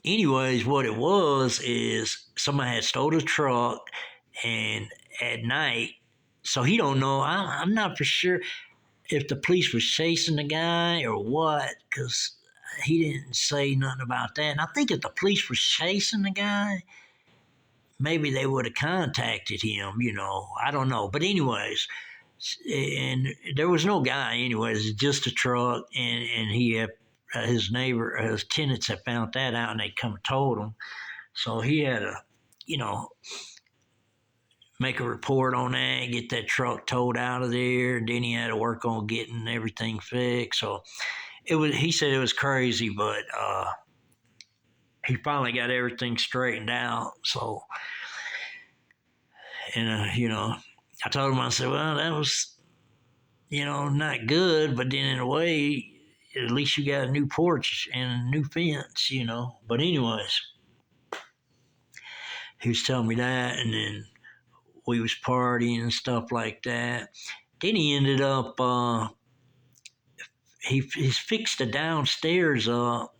anyways, what it was is somebody had stole the truck, and at night, so he don't know. I'm not for sure if the police was chasing the guy or what, because he didn't say nothing about that. And I think if the police was chasing the guy, maybe they would have contacted him. I don't know. But anyways, and there was no guy. Anyways, just a truck, and he had. His neighbor, his tenants had found that out, and they come and told him. So he had to, you know, make a report on that, get that truck towed out of there. And then he had to work on getting everything fixed. So it was. He said it was crazy, but he finally got everything straightened out. So, and I told him, I said, well, that was, not good, but then in a way, at least you got a new porch and a new fence. But anyways, he was telling me that, and then we was partying and stuff like that. Then he ended up he's fixed the downstairs up,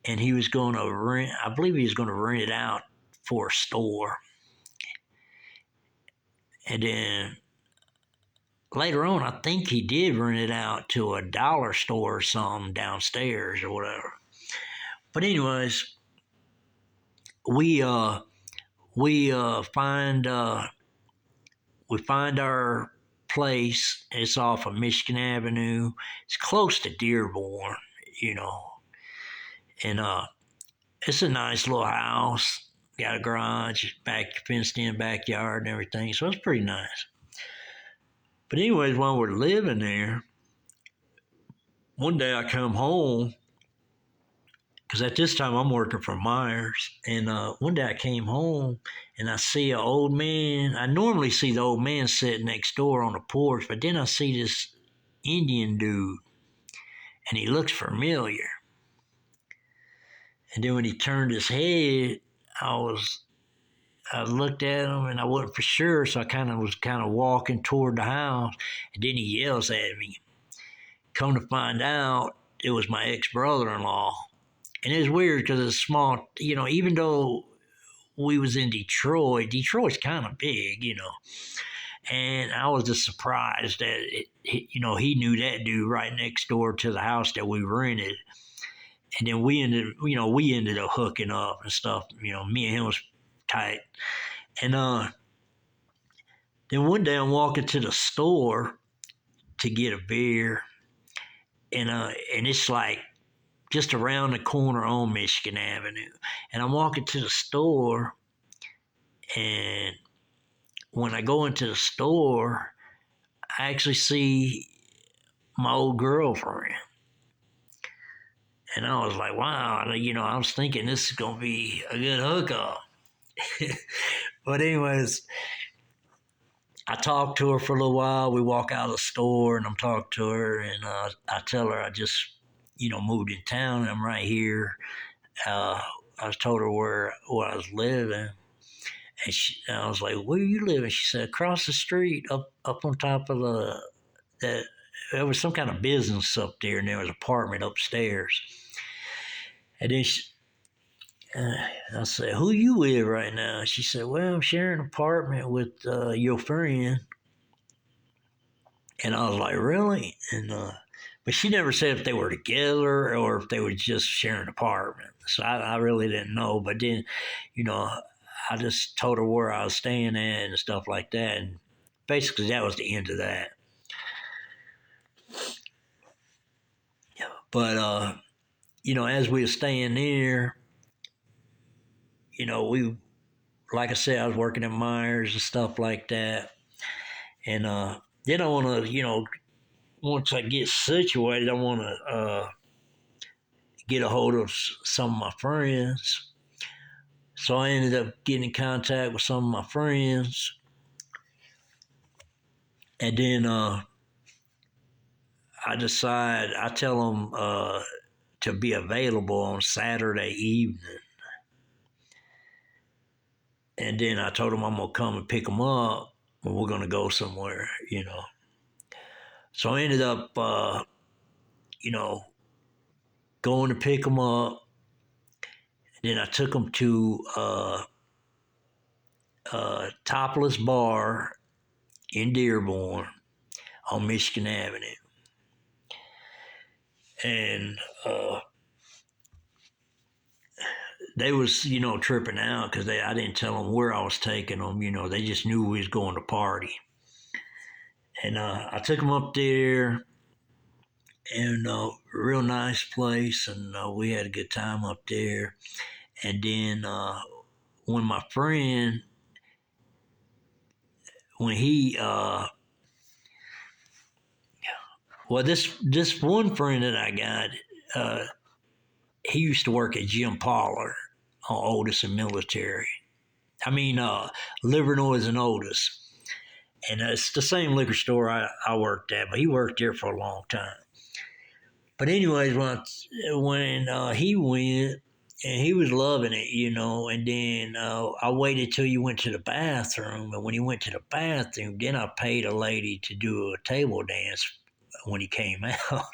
and he was going to rent. I believe he was going to rent it out for a store, and then later on, I think he did rent it out to a dollar store or something downstairs or whatever. But anyways, we we find we find our place. It's off of Michigan Avenue. It's close to Dearborn, you know, and it's a nice little house. Got a garage, fenced in backyard and everything, so it's pretty nice. But anyways, while we're living there, one day I come home because at this time I'm working for Myers, and one day I came home and I see an old man. I normally see the old man sitting next door on the porch, but then I see this Indian dude, and he looks familiar. And then when he turned his head, I looked at him and I wasn't for sure, so I was walking toward the house, and then he yells at me. Come to find out, it was my ex-brother-in-law. And it's weird because it's small, even though we was in Detroit's kind of big, and I was just surprised that, he knew that dude right next door to the house that we rented. And then we ended up hooking up and stuff. Me and him was tight. And then one day I'm walking to the store to get a beer, and it's like just around the corner on Michigan Avenue. And I'm walking to the store, and when I go into the store, I actually see my old girlfriend. And I was like, wow, I was thinking this is going to be a good hookup. But anyways, I talked to her for a little while. We walk out of the store, and I'm talking to her, and I tell her I just, moved in town, and I'm right here. I told her where I was living, and I was like, "Where you living?" She said, "Across the street, up on top of that." There was some kind of business up there, and there was an apartment upstairs. And then I said, "Who you with right now?" She said, "Well, I'm sharing an apartment with your friend." And I was like, "Really?" And but she never said if they were together or if they were just sharing an apartment. So I really didn't know. But then, I just told her where I was staying at and stuff like that. And basically, that was the end of that. But as we were staying there, we, like I said, I was working at Myers and stuff like that. And then I want to, once I get situated, I want to get a hold of some of my friends. So I ended up getting in contact with some of my friends. And then I tell them to be available on Saturday evening. And then I told them I'm going to come and pick them up when we're going to go somewhere, So I ended up, going to pick them up. Then I took them to Topless Bar in Dearborn on Michigan Avenue. And they was, tripping out because I didn't tell them where I was taking them. They just knew we was going to party. And I took them up there, and real nice place, and we had a good time up there. And then when my friend, when he, well, this one friend that I got, he used to work at Jim Pollard on Otis and Military. I mean, Livernois and Otis. And it's the same liquor store I worked at, but he worked there for a long time. But anyways, when he went, and he was loving it, and then I waited till he went to the bathroom, and when he went to the bathroom, then I paid a lady to do a table dance when he came out.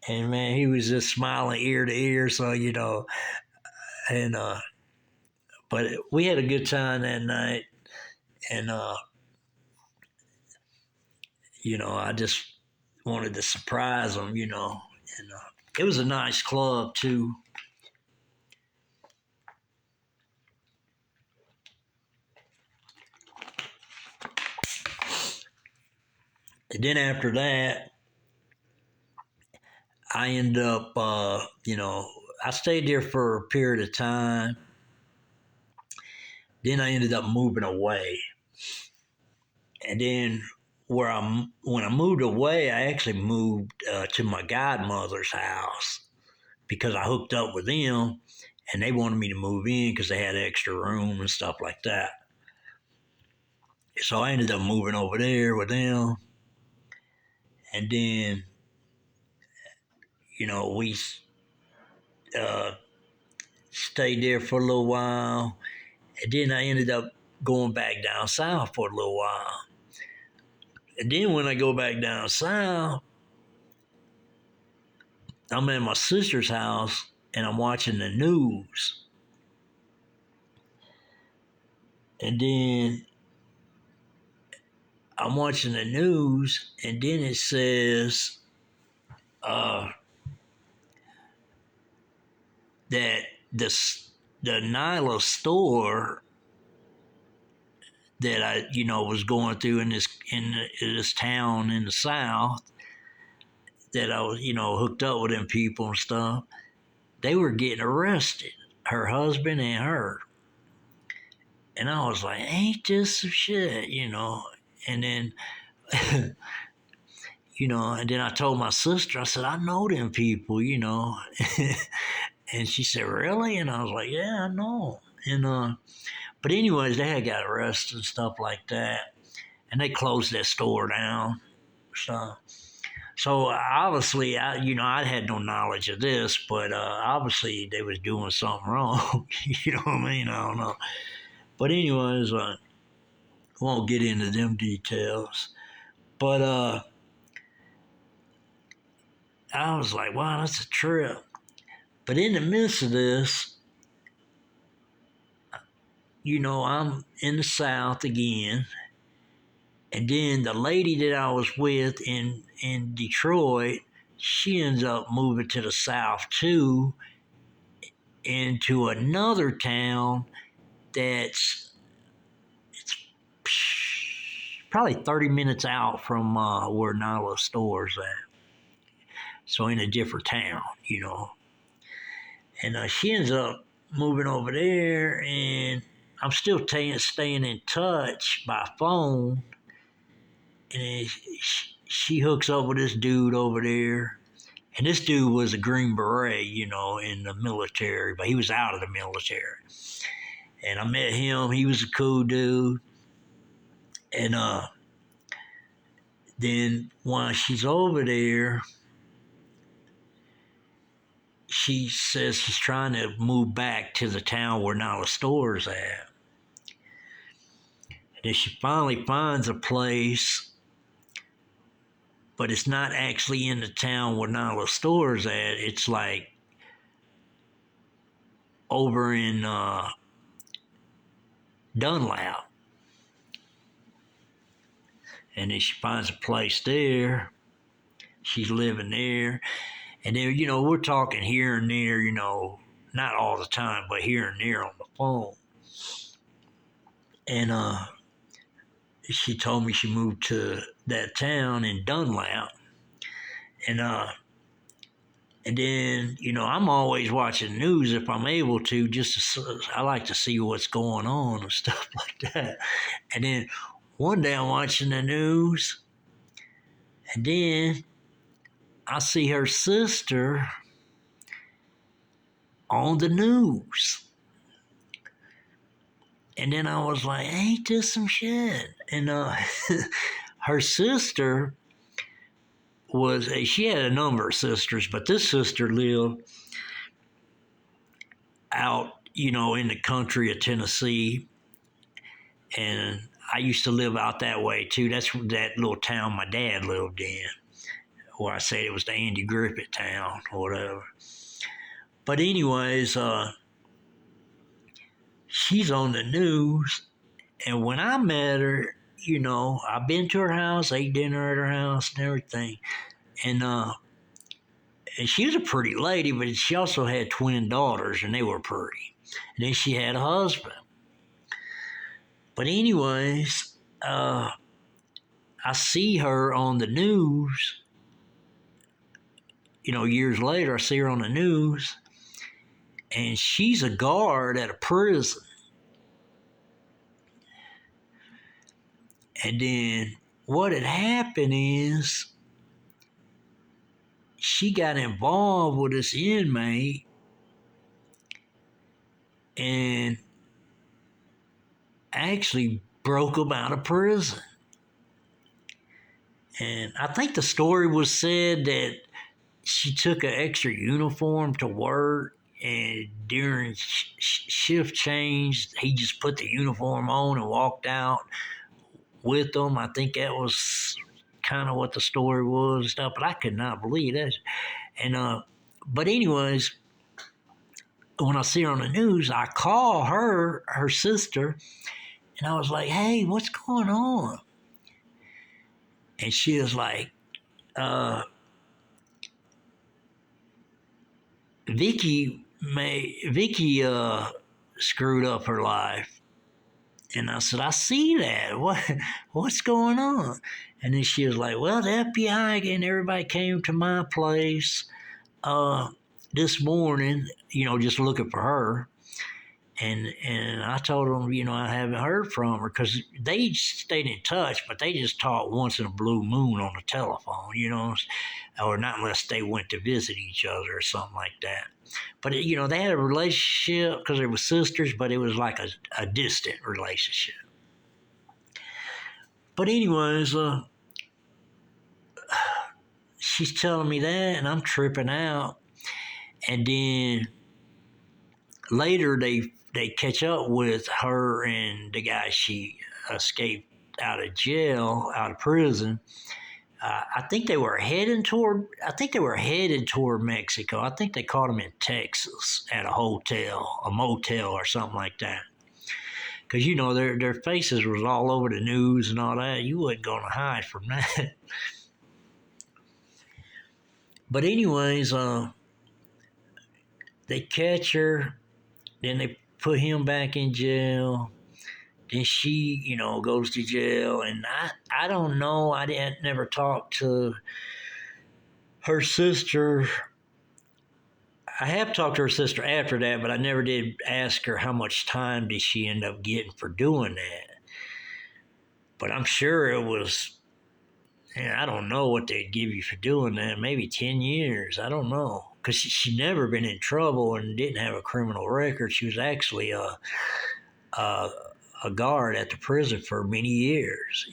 And man, he was just smiling ear to ear, so and but we had a good time that night, and I just wanted to surprise him, and it was a nice club too. And then after that, I ended up, I stayed there for a period of time. Then I ended up moving away, and then when I moved away, I actually moved to my godmother's house because I hooked up with them, and they wanted me to move in because they had extra room and stuff like that. So I ended up moving over there with them, and then we uh, stayed there for a little while, and then I ended up going back down south for a little while. And then when I go back down south, I'm at my sister's house and I'm watching the news. And then I'm watching the news, and then it says that the Nyla store that I was going through in this town in the south, that I was hooked up with them people and stuff, they were getting arrested, her husband and her. And I was like, ain't this some shit, And then, and then I told my sister, I said, I know them people, And she said, really? And I was like, yeah, I know. And, but anyways, they had got arrested and stuff like that. And they closed that store down. So obviously, I had no knowledge of this, but obviously they was doing something wrong. You know what I mean? I don't know. But anyways, won't get into them details. But I was like, wow, that's a trip. But in the midst of this, I'm in the South again. And then the lady that I was with in Detroit, she ends up moving to the South too, into another town that's it's probably 30 minutes out from where Nyla Store's at. So in a different town, And she ends up moving over there, and I'm still staying in touch by phone. And she hooks up with this dude over there. And this dude was a Green Beret, in the military, but he was out of the military. And I met him. He was a cool dude. And then while she's over there, she says she's trying to move back to the town where Nyla Store's at. And then she finally finds a place, but it's not actually in the town where Nyla Store's at. It's like over in Dunlap. And then she finds a place there. She's living there. And then, we're talking here and there, not all the time, but here and there on the phone. And she told me she moved to that town in Dunlap. And then, I'm always watching the news if I'm able to, I like to see what's going on and stuff like that. And then one day I'm watching the news, and then I see her sister on the news. And then I was like, ain't this some shit? And her sister she had a number of sisters, but this sister lived out, in the country of Tennessee. And I used to live out that way too. That's that little town my dad lived in, where I said it was the Andy Griffith town or whatever. But anyways, she's on the news. And when I met her, I've been to her house, ate dinner at her house and everything. And she was a pretty lady, but she also had twin daughters, and they were pretty. And then she had a husband. But anyways, I see her on the news. Years later, I see her on the news, and she's a guard at a prison. And then what had happened is she got involved with this inmate and actually broke him out of prison. And I think the story was said that she took an extra uniform to work, and during shift change, he just put the uniform on and walked out with them. I think that was kind of what the story was and stuff, but I could not believe that. And but anyways, when I see her on the news, I call her sister, and I was like, "Hey, what's going on?" And she was like, Vicky screwed up her life." And I said, "I see that. What's going on?" And then she was like, "Well, the FBI and everybody came to my place this morning, just looking for her." And I told them, I haven't heard from her, because they stayed in touch, but they just talked once in a blue moon on the telephone, or not unless they went to visit each other or something like that. But, they had a relationship because they were sisters, but it was like a distant relationship. But anyways, she's telling me that, and I'm tripping out. And then later they catch up with her and the guy she escaped out of prison. I think they were headed toward Mexico. I think they caught them in Texas at a motel or something like that. Because, their faces was all over the news and all that. You wasn't going to hide from that. But anyways, they catch her. Then they put him back in jail. Then she, goes to jail. And I don't know. I never talked to her sister. I have talked to her sister after that, but I never did ask her how much time did she end up getting for doing that. But I'm sure it was, I don't know what they'd give you for doing that. Maybe 10 years. I don't know. Because she'd never been in trouble and didn't have a criminal record. She was actually a guard at the prison for many years,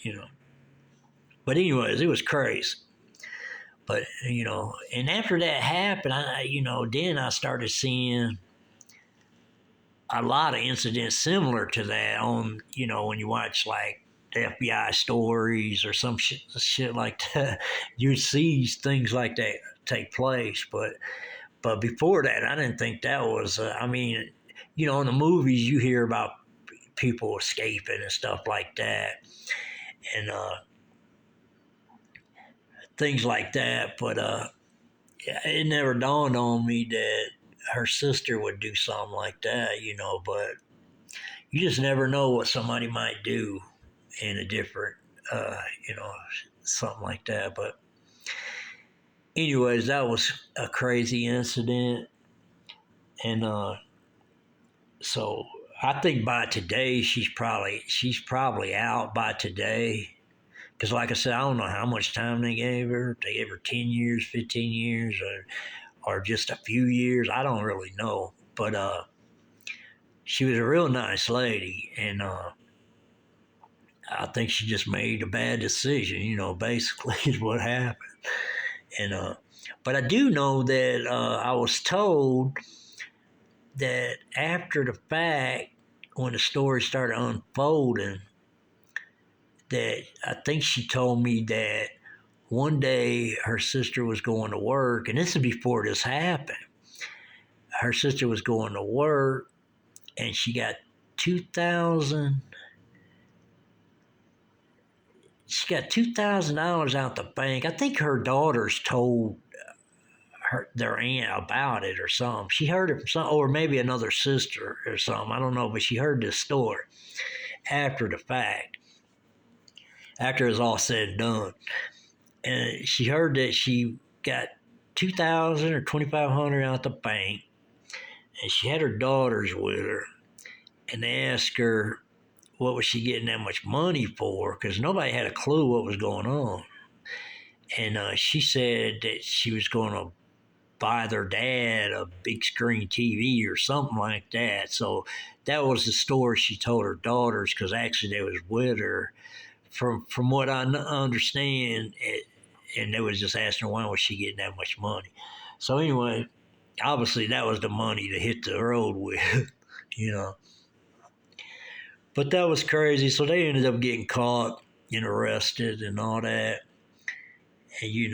But anyways, it was crazy. But, and after that happened, then I started seeing a lot of incidents similar to that on, when you watch like the FBI stories or some shit like that, you'd see things like that take place. But before that, I didn't think that was, in the movies you hear about people escaping and stuff like that, and things like that. But it never dawned on me that her sister would do something like that, But you just never know what somebody might do in a different, you know, something like that. But anyways, that was a crazy incident, and so I think by today she's probably out by today. Because, like I said, I don't know how much time they gave her. If they gave her 10 years, 15 years, or just a few years. I don't really know. But she was a real nice lady. And I think she just made a bad decision, basically, is what happened. And but I do know that I was told that after the fact, when the story started unfolding, that I think she told me that one day her sister was going to work, and this is before this happened. Her sister was going to work, and she got 2,000. She got $2,000 out the bank. I think her daughters told their aunt about it or something. She heard it from some, or maybe another sister or something. I don't know, but she heard this story after the fact, after it was all said and done. And she heard that she got 2,000 or 2,500 out the bank, and she had her daughters with her, and they asked her what was she getting that much money for, because nobody had a clue what was going on. And she said that she was going to buy their dad a big screen TV or something like that. So that was the story she told her daughters, because actually they was with her. From what I understand, and they was just asking her why was she getting that much money. So anyway, obviously that was the money to hit the road with, you know. But that was crazy. So they ended up getting caught and arrested and all that. And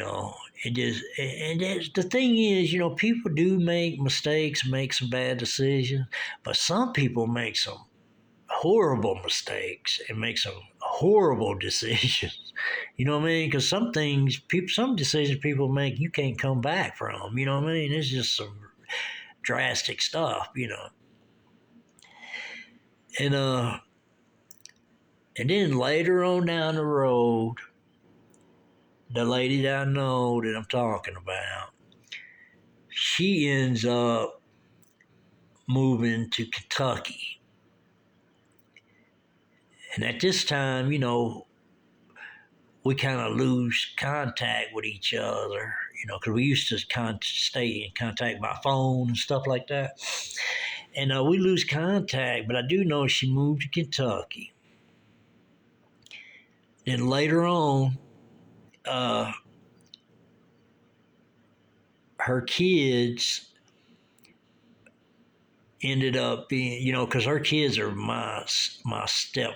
the thing is, people do make mistakes, make some bad decisions, but some people make some horrible mistakes and make some horrible decisions. You know what I mean? Because some decisions people make, you can't come back from. You know what I mean? It's just some drastic stuff. And and then later on down the road, the lady that I know that I'm talking about, she ends up moving to Kentucky. And at this time, we kind of lose contact with each other, because we used to stay in contact by phone and stuff like that. And we lose contact, but I do know she moved to Kentucky. Then later on, her kids ended up being, because her kids are my step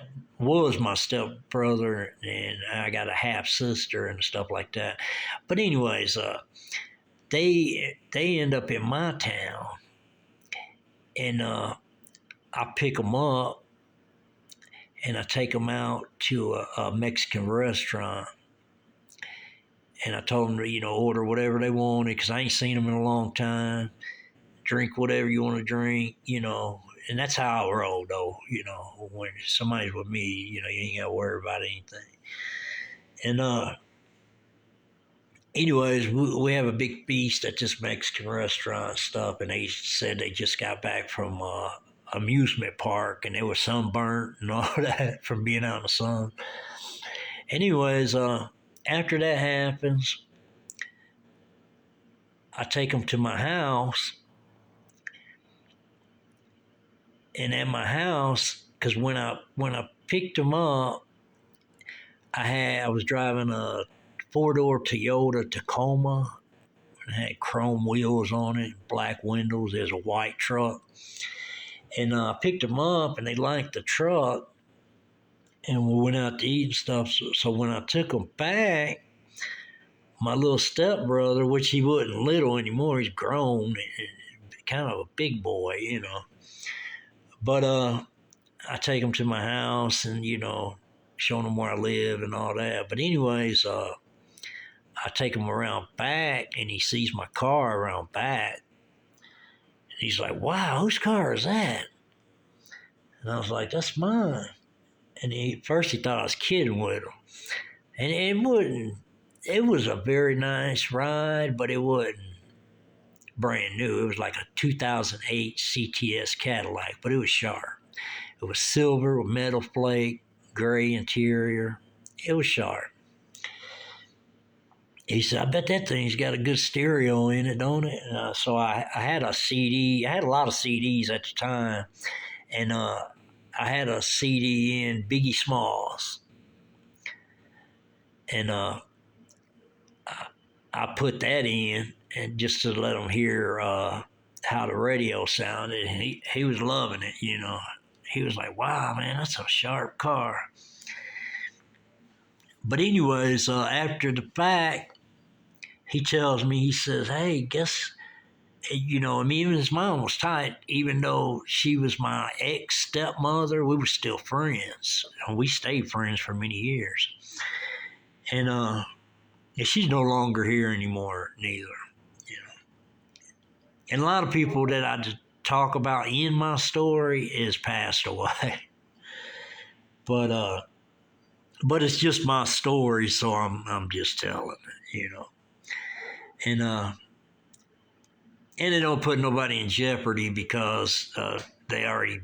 brother, and I got a half sister and stuff like that. But anyways, they end up in my town, and I pick them up, and I take them out to a Mexican restaurant, and I told them to order whatever they wanted, because I ain't seen them in a long time. Drink whatever you want to drink, and that's how I roll, though. When somebody's with me, you ain't got to worry about anything. And anyways, we have a big feast at this Mexican restaurant and stuff, and they said they just got back from amusement park, and they were sunburnt and all that from being out in the sun. Anyways, after that happens, I take them to my house. And at my house, because when I picked them up, I was driving a 4-door Toyota Tacoma. It had chrome wheels on it, black windows. There's a white truck, and I picked them up, and they liked the truck, and we went out to eat and stuff. So when I took them back, my little stepbrother, which he wasn't little anymore, he's grown, and kind of a big boy, But I take him to my house and, showing him where I live and all that. But anyways, I take him around back and he sees my car around back. And he's like, wow, whose car is that? And I was like, that's mine. And first he thought I was kidding with him. And it was a very nice ride, but it wasn't brand new. It was like a 2008 CTS Cadillac, but it was sharp. It was silver with metal flake, gray interior. It was sharp. He said, I bet that thing's got a good stereo in it, don't it? So I had a CD. I had a lot of CDs at the time. And I had a CD in Biggie Smalls. And I put that in and just to let him hear how the radio sounded. And he was loving it, He was like, wow, man, that's a sharp car. But anyways, after the fact, he tells me, he says, hey, guess, I mean, his mom was tight, even though she was my ex-stepmother, we were still friends. And we stayed friends for many years. And she's no longer here anymore, neither. And a lot of people that I talk about in my story is passed away. But it's just my story, so I'm just telling it, And it don't put nobody in jeopardy because they already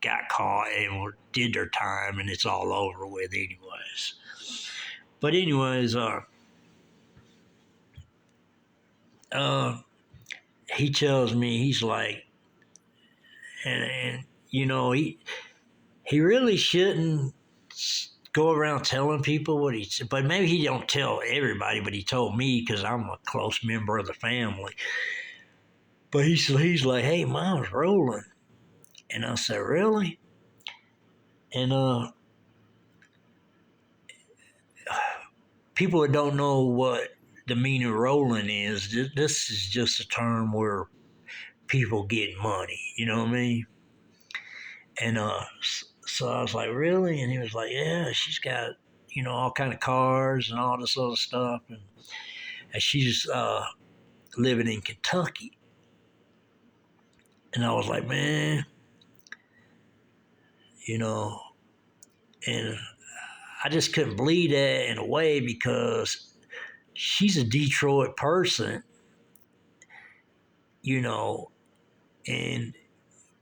got caught and did their time, and it's all over with anyways. But anyways, he tells me, he's like, and he really shouldn't go around telling people what he said, but maybe he don't tell everybody, but he told me because I'm a close member of the family. But he's like, hey, Mom's rolling. And I said, really? And people that don't know what the meaning of rolling is, this is just a term where people get money, you know what I mean? And so I was like, really? And he was like, yeah, she's got, all kind of cars and all this other stuff. And she's living in Kentucky. And I was like, man, and I just couldn't believe that in a way because she's a Detroit person,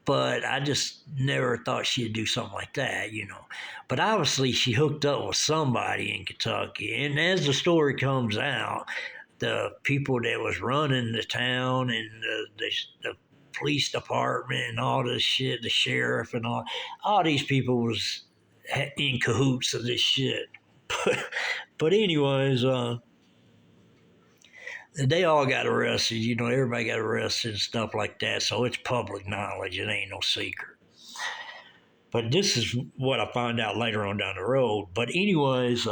but I just never thought she'd do something like that, But obviously she hooked up with somebody in Kentucky. And as the story comes out, the people that was running the town and the police department and all this shit, the sheriff and all these people was in cahoots of this shit. But anyways, they all got arrested. Everybody got arrested and stuff like that. So it's public knowledge. It ain't no secret. But this is what I found out later on down the road. But anyways,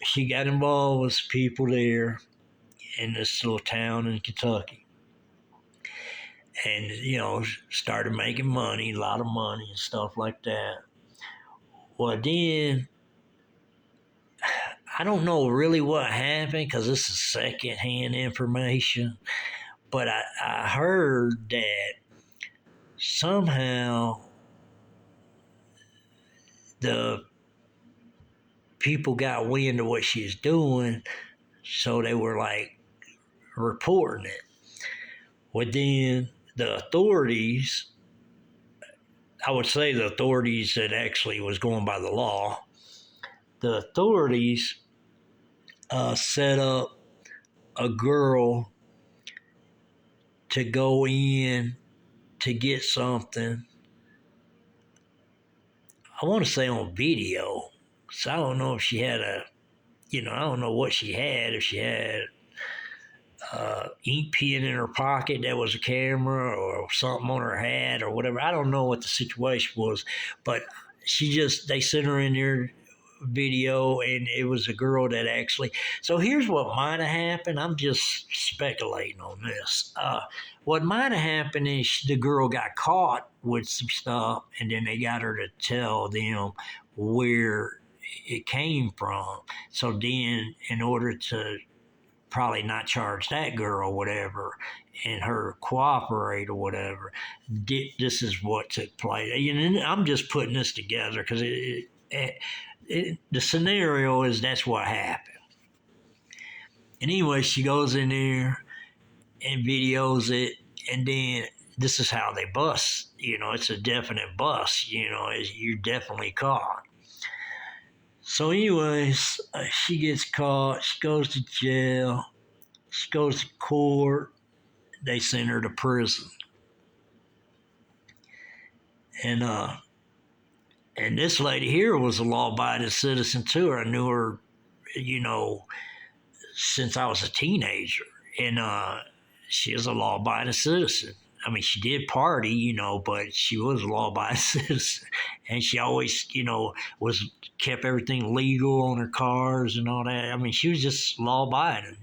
she got involved with people there in this little town in Kentucky. And, started making money, a lot of money and stuff like that. Well, then, I don't know really what happened because this is secondhand information, but I heard that somehow the people got wind of what she was doing, so they were like reporting it. Well, then the authorities, I would say the authorities that actually was going by the law, the authorities set up a girl to go in to get something. I want to say on video. So I don't know if she had I don't know what she had. If she had ink pen in her pocket that was a camera or something on her hat or whatever. I don't know what the situation was, but they sent her in there video, and it was a girl that actually. So here's what might have happened. I'm just speculating on this. What might have happened is the girl got caught with some stuff, and then they got her to tell them where it came from. So then, in order to probably not charge that girl or whatever and her cooperate or whatever, this is what took place. I'm just putting this together because the scenario is that's what happened. And anyway, she goes in there and videos it, and then this is how they bust. It's a definite bust. You're definitely caught. So, anyways, she gets caught. She goes to jail. She goes to court. They send her to prison. And this lady here was a law-abiding citizen too. I knew her, since I was a teenager, and she is a law-abiding citizen. I mean, she did party, but she was a law-abiding citizen, and she always, was kept everything legal on her cars and all that. I mean, she was just law-abiding.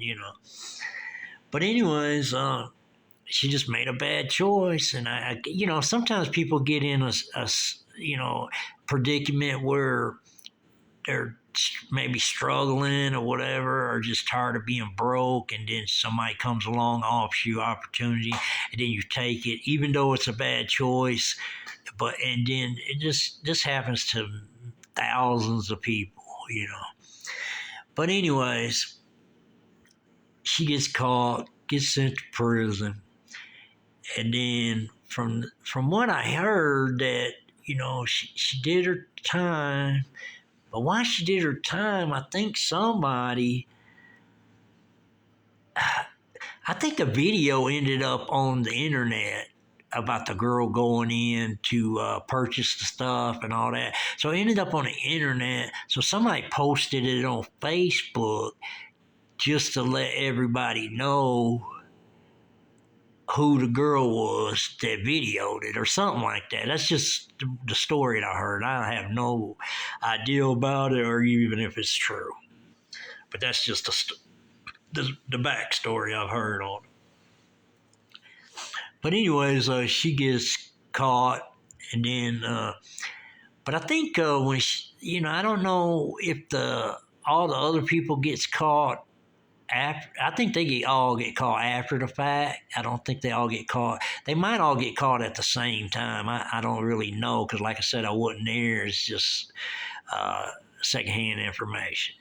But anyways, she just made a bad choice, and sometimes people get in a predicament where they're maybe struggling or whatever, or just tired of being broke, and then somebody comes along, offers you opportunity, and then you take it, even though it's a bad choice. And then this happens to thousands of people. But anyways, she gets caught, gets sent to prison, and then from what I heard that she did her time. But while she did her time, I think the video ended up on the internet about the girl going in to purchase the stuff and all that. So it ended up on the internet. So somebody posted it on Facebook just to let everybody know who the girl was that videoed it or something like that. That's just the story that I heard. I have no idea about it or even if it's true. But that's just the backstory I've heard on it. But anyways, she gets caught, and then, but I think when she, I don't know if all the other people gets caught. I think they all get caught after the fact. I don't think they all get caught. They might all get caught at the same time. I don't really know because, like I said, I wasn't there. It's just secondhand information.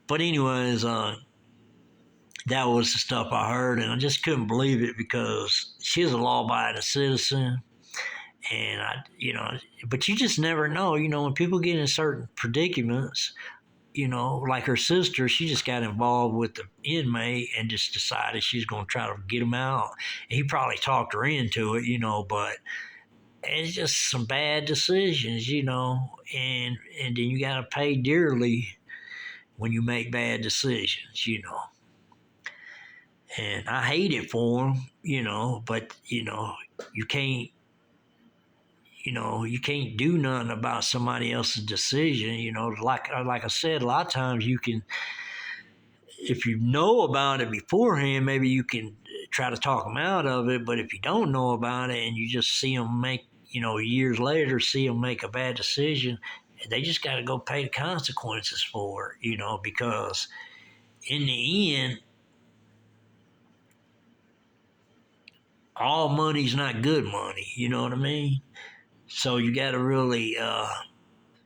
But anyways, that was the stuff I heard, and I just couldn't believe it because she's a law-abiding citizen, and but you just never know. When people get in certain predicaments. Like her sister, she just got involved with the inmate and just decided she's going to try to get him out. And he probably talked her into it, but it's just some bad decisions, and then you got to pay dearly when you make bad decisions, And I hate it for him, but, you can't. You can't do nothing about somebody else's decision. Like I said, a lot of times you can, if you know about it beforehand, maybe you can try to talk them out of it. But if you don't know about it and you just see them make, years later, see them make a bad decision, they just got to go pay the consequences for it, because in the end, all money's not good money. You know what I mean? So you got to really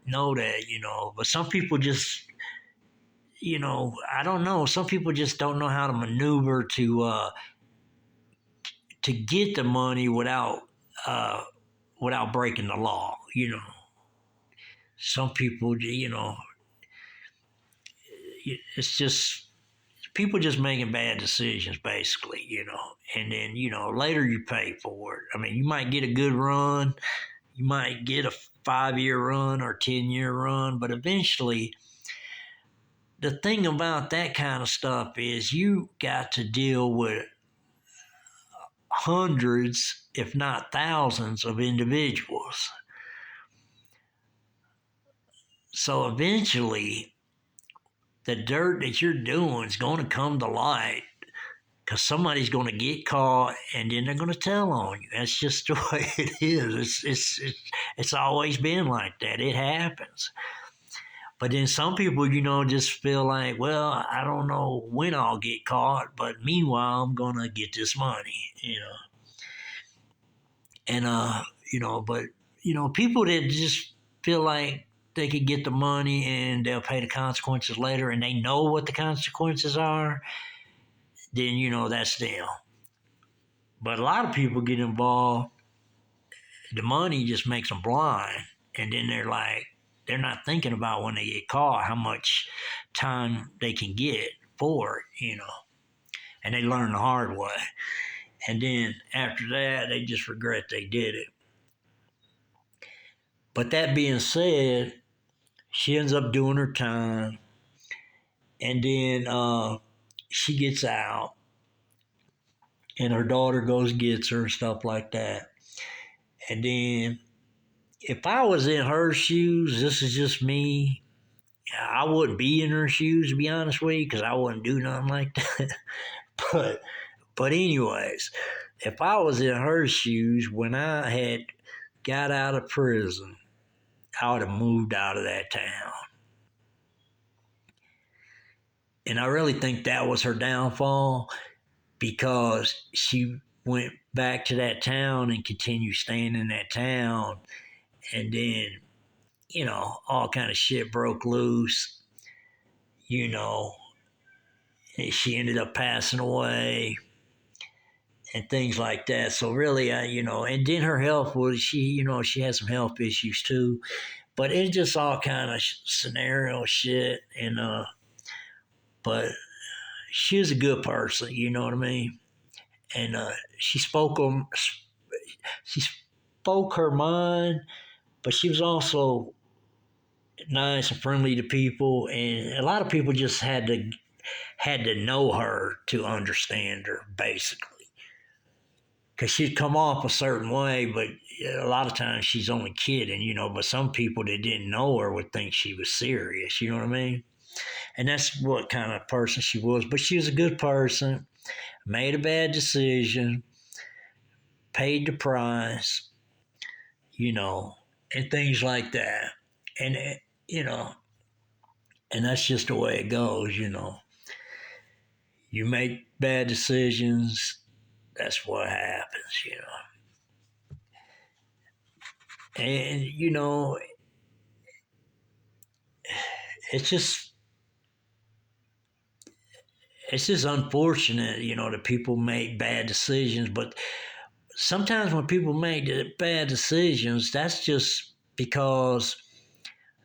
know that, But some people just, I don't know. Some people just don't know how to maneuver to get the money without breaking the law. Some people, it's just people just making bad decisions, basically. And then later you pay for it. I mean, you might get a good run. You might get a 5-year run or 10-year run, but eventually, the thing about that kind of stuff is you got to deal with hundreds, if not thousands, of individuals. So eventually, the dirt that you're doing is going to come to light because somebody's going to get caught and then they're going to tell on you. That's just the way it is. It's always been like that. It happens. But then some people, just feel like, well, I don't know when I'll get caught, but meanwhile, I'm going to get this money. And, but, people that just feel like they could get the money and they'll pay the consequences later and they know what the consequences are, then, that's them. But a lot of people get involved, the money just makes them blind. And then they're not thinking about when they get caught how much time they can get for it, and they learn the hard way. And then after that, they just regret they did it. But that being said, she ends up doing her time, and then she gets out, and her daughter goes gets her and stuff like that. And then, if I was in her shoes, this is just me. I wouldn't be in her shoes, to be honest with you, because I wouldn't do nothing like that. but anyways, if I was in her shoes when I had got out of prison, I would have moved out of that town. And I really think that was her downfall because she went back to that town and continued staying in that town. And then, all kind of shit broke loose. And she ended up passing away and things like that. So really, and then her health was, she had some health issues too. But it's just all kind of scenario shit. And, but she was a good person, you know what I mean? And she spoke her mind, but she was also nice and friendly to people, and a lot of people just had to know her to understand her, basically. Because she'd come off a certain way, but a lot of times she's only kidding, but some people that didn't know her would think she was serious, you know what I mean? And that's what kind of person she was. But she was a good person, made a bad decision, paid the price, and things like that. And, and that's just the way it goes, You make bad decisions, that's what happens. And, it's just unfortunate, that people make bad decisions. But sometimes when people make bad decisions, that's just because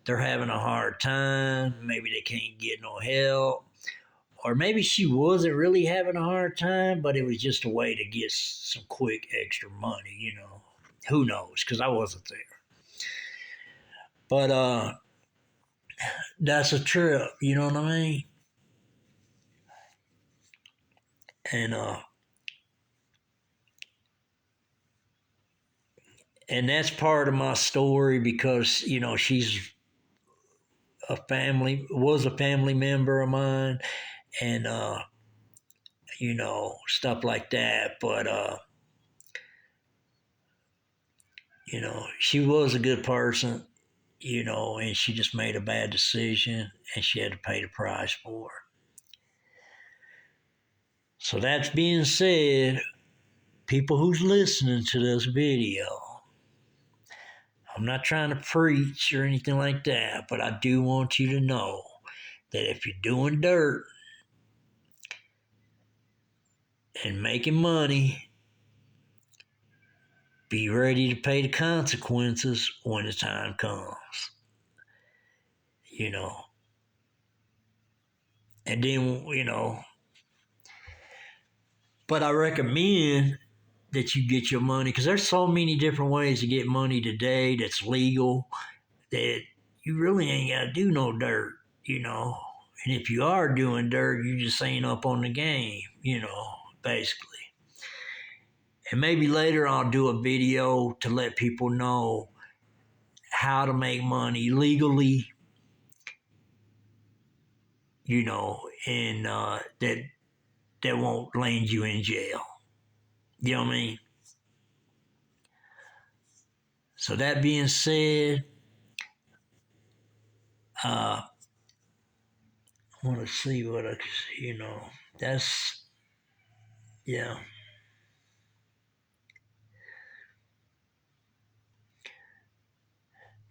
they're having a hard time. Maybe they can't get no help. Or maybe she wasn't really having a hard time, but it was just a way to get some quick extra money, Who knows? Because I wasn't there. But that's a trip, you know what I mean? And that's part of my story because, she's was a family member of mine, and stuff like that. But she was a good person, and she just made a bad decision and she had to pay the price for it. So that being said, people who's listening to this video, I'm not trying to preach or anything like that, but I do want you to know that if you're doing dirt and making money, be ready to pay the consequences when the time comes. And then, but I recommend that you get your money because there's so many different ways to get money today that's legal that you really ain't got to do no dirt, And if you are doing dirt, you just ain't up on the game, basically. And maybe later I'll do a video to let people know how to make money legally and that won't land you in jail. You know what I mean? So that being said, I want to see what that's, yeah.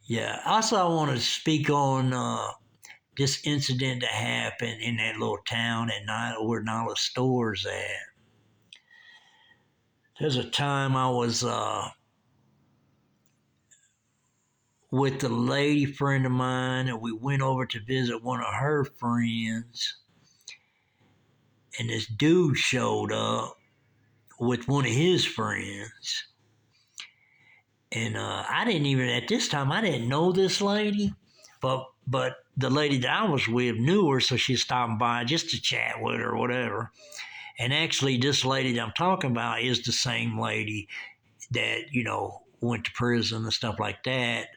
Yeah. Also, I want to speak on this incident that happened in that little town at where Nala Store's at. There's a time I was with a lady friend of mine, and we went over to visit one of her friends, and this dude showed up with one of his friends. And I didn't even at this time I didn't know this lady, but the lady that I was with knew her, so she stopped by just to chat with her or whatever. And actually, this lady that I'm talking about is the same lady that went to prison and stuff like that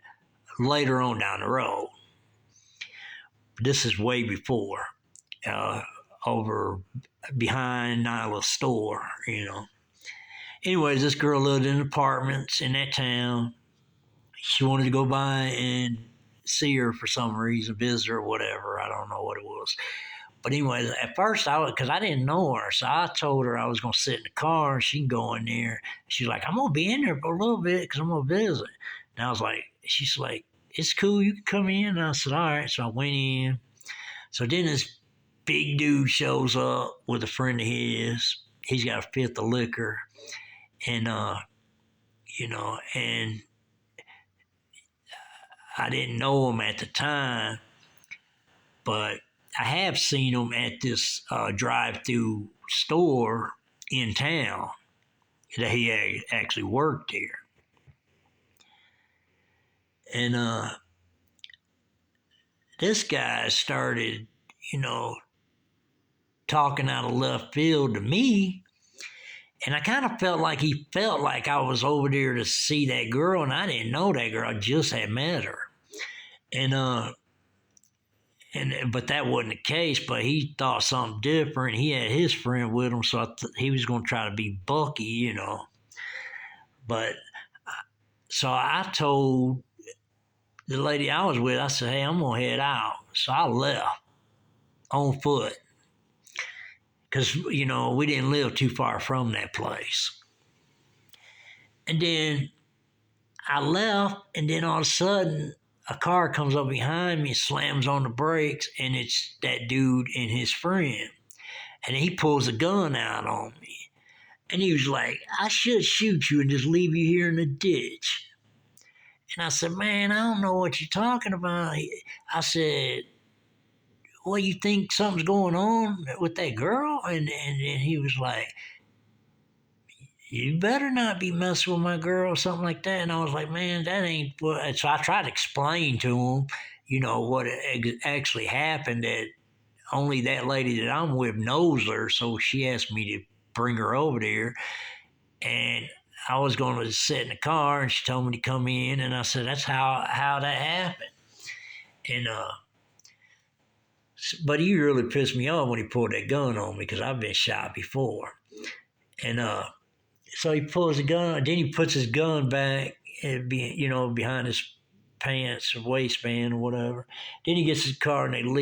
later on down the road. This is way before, uh, over behind Nyla's store. Anyways, this girl lived in apartments in that town. She wanted to go by and see her for some reason, visit her, or whatever. I don't know what it was. But anyways, at first because I didn't know her, so I told her I was gonna sit in the car and she can go in there. She's like, I'm gonna be in there for a little bit because I'm gonna visit. And I was like, she's like, it's cool, you can come in. And I said, all right. So I went in. So then this big dude shows up with a friend of his. He's got a fifth of liquor, and and I didn't know him at the time, but I have seen him at this drive-through store in town that he actually worked there. And this guy started, talking out of left field to me. And I kind of felt like he felt like I was over there to see that girl, and I didn't know that girl. I just had met her. And but that wasn't the case. But he thought something different. He had his friend with him, so he was going to try to be Bucky. But so I told the lady I was with, I said, "Hey, I'm gonna head out." So I left on foot because we didn't live too far from that place. And then I left, and then all of a sudden, a car comes up behind me, slams on the brakes, and it's that dude and his friend. And he pulls a gun out on me. And he was like, I should shoot you and just leave you here in the ditch. And I said, man, I don't know what you're talking about. I said, well, you think something's going on with that girl? And he was like, you better not be messing with my girl or something like that. And I was like, man, that ain't what. So I tried to explain to him, what actually happened, that only that lady that I'm with knows her. So she asked me to bring her over there. And I was going to sit in the car, and she told me to come in. And I said, that's how that happened. And, but he really pissed me off when he pulled that gun on me because I've been shot before. And, so he pulls the gun, then he puts his gun back, behind his pants or waistband or whatever. Then he gets his car and they leave.